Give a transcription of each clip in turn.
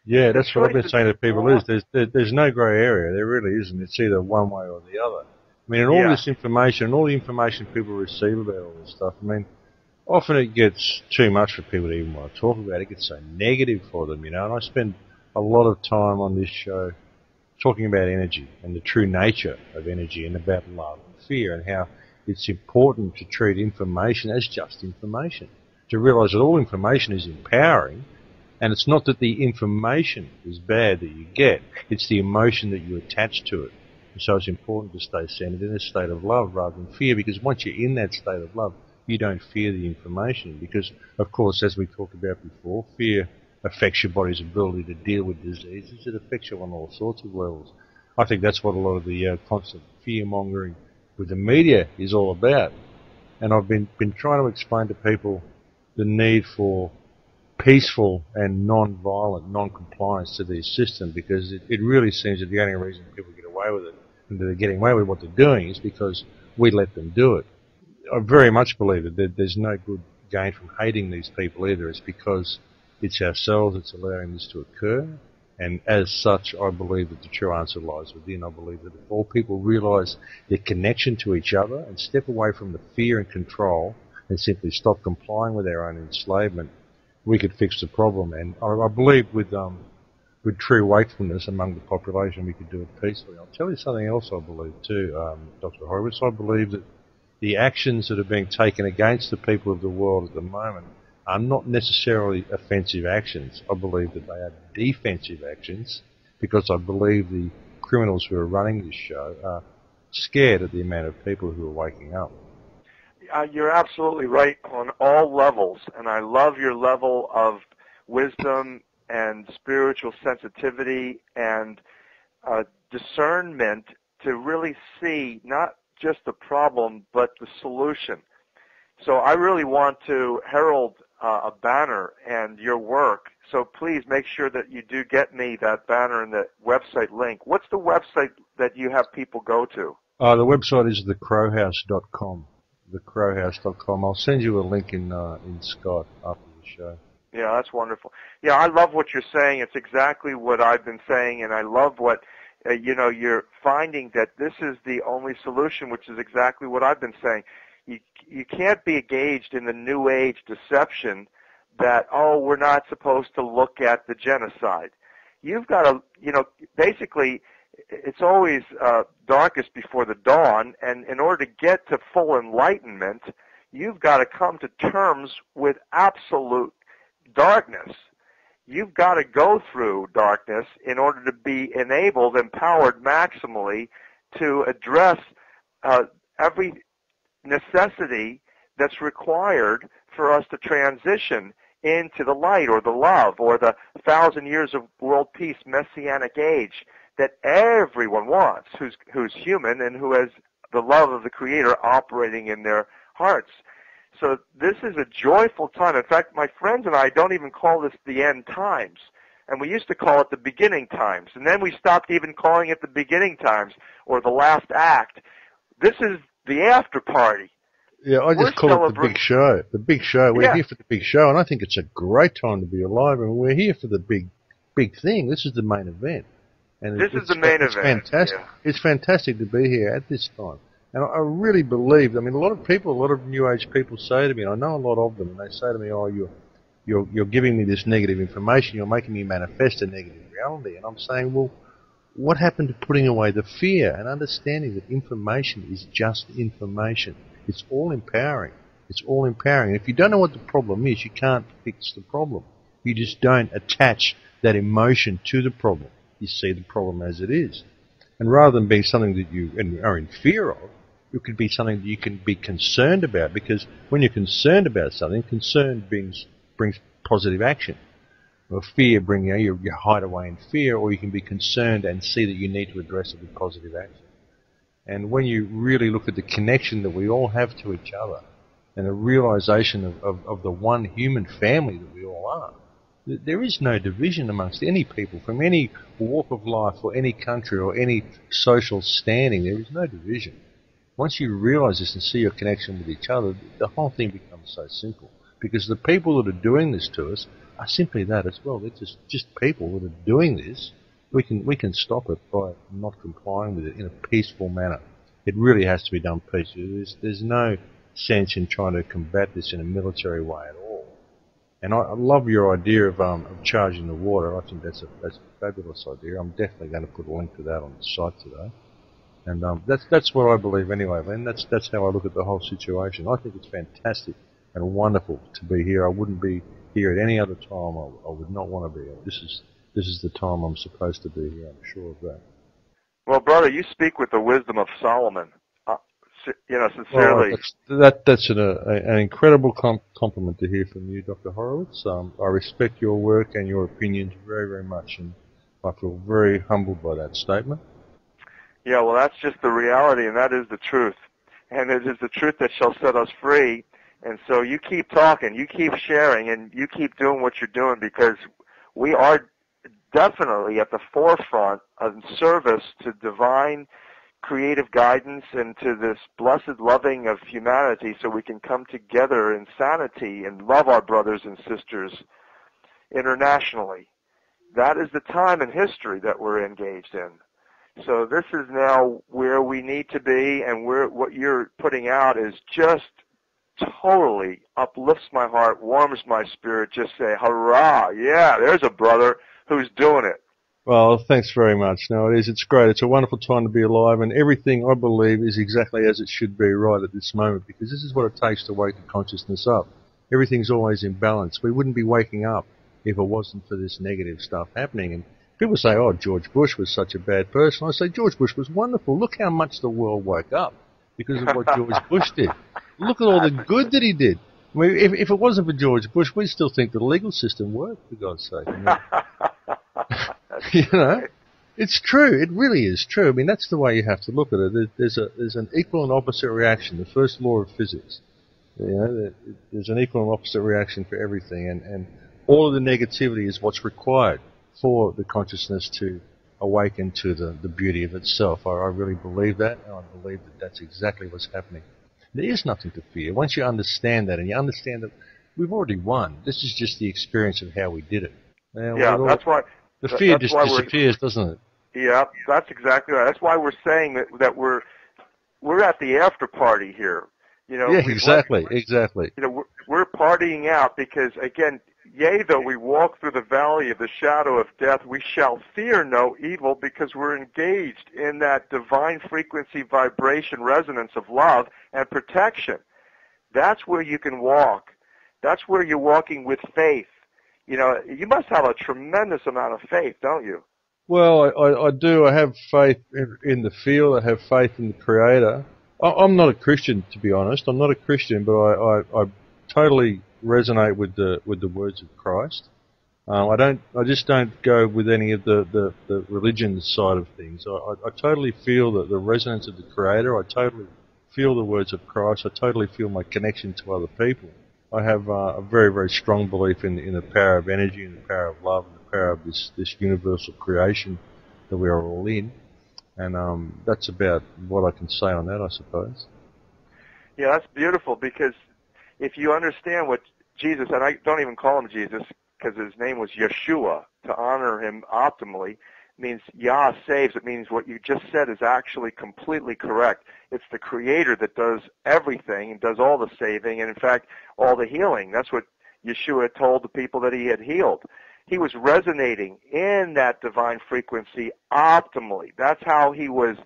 Yeah, The that's what I've been choice saying to people is, is there's no grey area. There really isn't. It's either one way or the other. I mean, and all yeah, this information, and all the information people receive about all this stuff, I mean, often it gets too much for people to even want to talk about. It gets so negative for them, you know, and I spend a lot of time on this show talking about energy and the true nature of energy and about love and fear and how it's important to treat information as just information, to realise that all information is empowering. And it's not that the information is bad that you get, it's the emotion that you attach to it. And so it's important to stay centered in a state of love rather than fear, because once you're in that state of love, you don't fear the information. Because, of course, as we talked about before, fear affects your body's ability to deal with diseases. It affects you on all sorts of levels. I think that's what a lot of the constant fear-mongering with the media is all about. And I've been trying to explain to people the need for peaceful and non-violent non-compliance to the system, because it really seems that the only reason people get away with it and they're getting away with what they're doing is because we let them do it. I very much believe that there's no good gain from hating these people either. It's because it's ourselves that's allowing this to occur, and as such I believe that the true answer lies within. I believe that if all people realise their connection to each other and step away from the fear and control and simply stop complying with their own enslavement, we could fix the problem. And I believe with true wakefulness among the population, we could do it peacefully. I'll tell you something else I believe too, Dr. Horowitz. I believe that the actions that are being taken against the people of the world at the moment are not necessarily offensive actions. I believe that they are defensive actions, because I believe the criminals who are running this show are scared at the amount of people who are waking up. You're absolutely right on all levels, and I love your level of wisdom and spiritual sensitivity and discernment to really see not just the problem but the solution. So I really want to herald a banner and your work, so please make sure that you do get me that banner and the website link. What's the website that you have people go to? The website is thecrowhouse.com. Thecrowhouse.com. I'll send you a link in Skype after the show. Yeah, that's wonderful. Yeah, I love what you're saying. It's exactly what I've been saying, and I love what, you're finding that this is the only solution, which is exactly what I've been saying. You can't be engaged in the New Age deception that, oh, we're not supposed to look at the genocide. You've got to, basically, it's always darkest before the dawn, and in order to get to full enlightenment, you've got to come to terms with absolute darkness. You've got to go through darkness in order to be enabled, empowered maximally to address every necessity that's required for us to transition into the light or the love or the 1,000 years of world peace, messianic age that everyone wants who's human and who has the love of the Creator operating in their hearts. So this is a joyful time. In fact, my friends and I don't even call this the end times. And we used to call it the beginning times. And then we stopped even calling it the beginning times or the last act. This is the after party. Yeah, I just call it the big show. The big show. We're here for the big show, and I think it's a great time to be alive. And we're here for the big thing. This is the main event. And this is the main event. It's fantastic. Yeah. It's fantastic to be here at this time. And I really believe, I mean, a lot of New Age people say to me, and I know a lot of them, and they say to me, oh, you're giving me this negative information, you're making me manifest a negative reality. And I'm saying, well, what happened to putting away the fear and understanding that information is just information? It's all empowering. It's all empowering. And if you don't know what the problem is, you can't fix the problem. You just don't attach that emotion to the problem. You see the problem as it is. And rather than being something that you are in fear of, it could be something that you can be concerned about, because when you're concerned about something, concern brings positive action. Or fear brings you hide away in fear, or you can be concerned and see that you need to address it with positive action. And when you really look at the connection that we all have to each other and the realization of the one human family that we all are, there is no division amongst any people from any walk of life or any country or any social standing. There is no division. Once you realize this and see your connection with each other, the whole thing becomes so simple. because the people that are doing this to us are simply that as well. They're just people that are doing this. We can stop it by not complying with it in a peaceful manner. It really has to be done peacefully. There's no sense in trying to combat this in a military way at all. And I love your idea of charging the water. I think that's a fabulous idea. I'm definitely going to put a link to that on the site today. And that's what I believe anyway, Len. That's how I look at the whole situation. I think it's fantastic and wonderful to be here. I wouldn't be here at any other time. I would not want to be. This is the time I'm supposed to be here. I'm sure of that. Well, brother, you speak with the wisdom of Solomon. Sincerely. Well, that's an incredible compliment to hear from you, Dr. Horowitz. I respect your work and your opinions very, very much, and I feel very humbled by that statement. Yeah, well, that's just the reality, and that is the truth. And it is the truth that shall set us free. And so you keep talking, you keep sharing, and you keep doing what you're doing, because we are definitely at the forefront of service to divine creative guidance and to this blessed loving of humanity, so we can come together in sanity and love our brothers and sisters internationally. That is the time in history that we're engaged in. So this is now where we need to be, and what you're putting out is just totally uplifts my heart, warms my spirit. Just say, hurrah, yeah, there's a brother who's doing it. Well, thanks very much. No, it is. It's great. It's a wonderful time to be alive, and everything, I believe, is exactly as it should be right at this moment, because this is what it takes to wake the consciousness up. Everything's always in balance. We wouldn't be waking up if it wasn't for this negative stuff happening. And people say, oh, George Bush was such a bad person. I say, George Bush was wonderful. Look how much the world woke up because of what George Bush did. Look at all the good that he did. I mean, if it wasn't for George Bush, we'd still think the legal system worked, for God's sake. You know, it's true. It really is true. I mean, that's the way you have to look at it. There's an equal and opposite reaction. The first law of physics. You know, there's an equal and opposite reaction for everything, and all of the negativity is what's required for the consciousness to awaken to the beauty of itself. I really believe that, and I believe that that's exactly what's happening. There is nothing to fear. Once you understand that, and you understand that we've already won, this is just the experience of how we did it. Now, that's why. The fear just disappears, doesn't it? Yeah, that's exactly right. That's why we're saying that we're at the after party here. You know. Yeah, exactly. You know, we're partying out because, again, yea, though we walk through the valley of the shadow of death, we shall fear no evil, because we're engaged in that divine frequency, vibration, resonance of love and protection. That's where you can walk. That's where you're walking with faith. You know, you must have a tremendous amount of faith, don't you? Well, I do. I have faith in the field. I have faith in the Creator. I'm not a Christian, to be honest. I'm not a Christian, but I totally resonate with the words of Christ. I just don't go with any of the religion side of things. I totally feel the resonance of the Creator. I totally feel the words of Christ. I totally feel my connection to other people. I have a very, very strong belief in the power of energy and the power of love and the power of this universal creation that we are all in. And that's about what I can say on that, I suppose. Yeah, that's beautiful, because if you understand what Jesus, and I don't even call him Jesus because his name was Yeshua, to honor him optimally, means Yah saves. It means what you just said is actually completely correct. It's the Creator that does everything and does all the saving and, in fact, all the healing. That's what Yeshua told the people that he had healed. He was resonating in that divine frequency optimally. That's how he was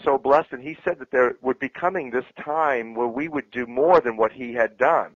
so blessed. And he said that there would be coming this time where we would do more than what he had done.